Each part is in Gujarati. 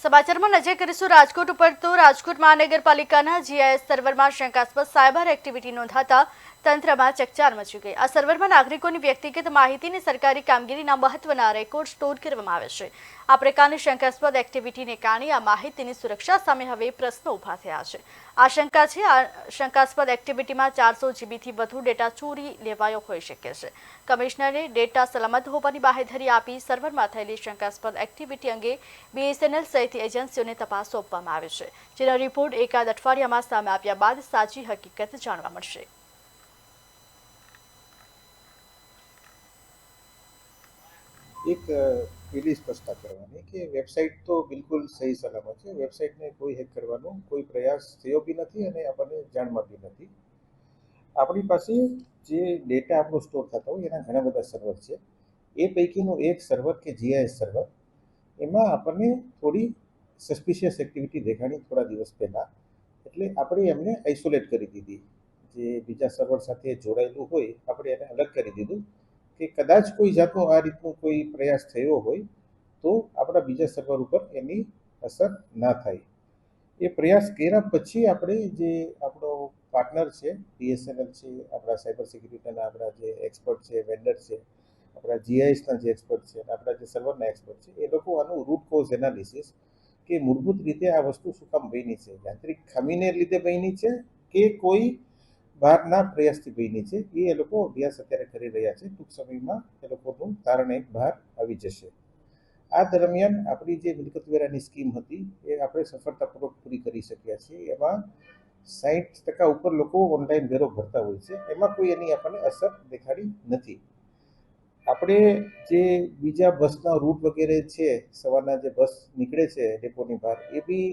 સમાચારમાં નજર કરીશું રાજકોટ ઉપર તો રાજકોટ મહાનગરપાલિકાના જીઆઈએસ સર્વરમાં શંકાસ્પદ સાયબર એક્ટિવિટી નોંધાતા તંત્રમાં ચકચાર મચી ગઈ। આ સર્વરમાં નાગરિકોની વ્યક્તિગત માહિતીની સરકારી કામગીરીના મહત્વના રેકોર્ડ સ્ટોર કરવામાં આવે છે। આ પ્રકારની શંકાસ્પદ એક્ટિવિટીને કારણે આ માહિતીની સુરક્ષા સામે હવે પ્રશ્નો ઊભા થયા છે। આશંકા છે આ શંકાસ્પદ એક્ટિવિટીમાં 400 જીબીથી વધુ ડેટા ચોરી લેવાયો હોઈ શકે છે। કમિશનરે ડેટા સલામત હોવાની બાહેધરી આપી સર્વરમાં થયેલી શંકાસ્પદ એક્ટિવિટી અંગે બીએસએનએલ સહિત એજન્સીઓને તપાસ સોંપવામાં આવી છે, જેનો રિપોર્ટ એકાદ અઠવાડિયામાં સામે આવ્યા બાદ સાચી હકીકત જાણવા મળશે। એક પેલી સ્પષ્ટતા કરવાની કે વેબસાઇટ તો બિલકુલ સહી સલામત છે। વેબસાઇટને કોઈ હેક કરવાનો કોઈ પ્રયાસ થયો બી નથી અને આપણને જાણમાં બી નથી। આપણી પાસે જે ડેટા આપણો સ્ટોર થતા હોય એના ઘણા બધા સર્વર છે। એ પૈકીનું એક સર્વર કે જીઆઈએસ સર્વર, એમાં આપણને થોડી સસ્પિશિયસ એક્ટિવિટી દેખાણી થોડા દિવસ પહેલાં, એટલે આપણે એમને આઇસોલેટ કરી દીધી। જે બીજા સર્વર સાથે જોડાયેલું હોય આપણે એને અલગ કરી દીધું કે કદાચ કોઈ જાતનો આ રીતનો કોઈ પ્રયાસ થયો હોય તો આપણા બીજા સર્વર ઉપર એની અસર ના થાય। એ પ્રયાસ કર્યા પછી આપણે જે આપણો પાર્ટનર છે બીએસએનએલ છે, આપણા સાયબર સિક્યુરિટીના આપણા જે એક્સપર્ટ છે, વેન્ડર છે, આપણા જીઆઈએસના જે એક્સપર્ટ છે, આપણા જે સર્વરના એક્સપર્ટ છે, એ લોકો આનું રૂટ કોઝ એનાલિસિસ કે મૂળભૂત રીતે આ વસ્તુ શું કામ બની છે, યાંત્રિક ખામીને લીધે બની છે કે કોઈ બહારના પ્રયાસથી બની છે, એ લોકો અભ્યાસ અત્યારે કરી રહ્યા છે। ટૂંક સમયમાં એ લોકોનું તારણ એક બહાર આવી જશે। આ દરમિયાન આપણી જે મિલકત વેરાની સ્કીમ હતી એ આપણે સફળતાપૂર્વક પૂરી કરી શક્યા છીએ। એમાં 60% ઉપર લોકો ઓનલાઈન વેરો ભરતા હોય છે, એમાં કોઈ એની આપણને અસર દેખાડી નથી। આપણે જે બીજા બસના રૂટ વગેરે છે, સવારના જે બસ નીકળે છે ડેપોની બહાર, એ બી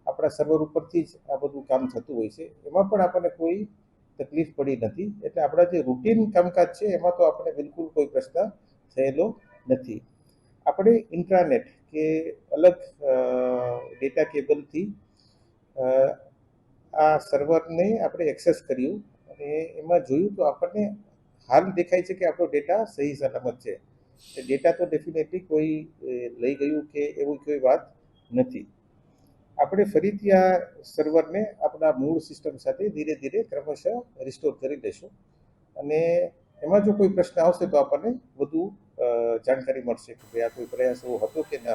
આપણા સર્વર ઉપરથી જ આ બધું કામ થતું હોય છે, એમાં પણ આપણને કોઈ તકલીફ પડી નથી। એટલે આપણા જે રૂટીન કામકાજ છે એમાં તો આપણે બિલકુલ કોઈ પ્રશ્ન થયેલો નથી। આપણે ઇન્ટ્રાનેટ કે અલગ ડેટા કેબલથી આ સર્વરને આપણે એક્સેસ કર્યું અને એમાં જોયું તો આપણને હાલ દેખાય છે કે આપણો ડેટા સહી સલામત છે। એ ડેટા તો ડેફિનેટલી કોઈ લઈ ગયું કે એવું કોઈ વાત નથી। આપણે ફરીથી આ સર્વરને આપણા મૂળ સિસ્ટમ સાથે ધીરે ધીરે ક્રમશઃ રિસ્ટોર કરી દઈશું અને એમાં જો કોઈ પ્રશ્ન આવશે તો આપણને વધુ જાણકારી મળશે કે ભાઈ આ કોઈ પ્રયાસ એવો હતો કે ના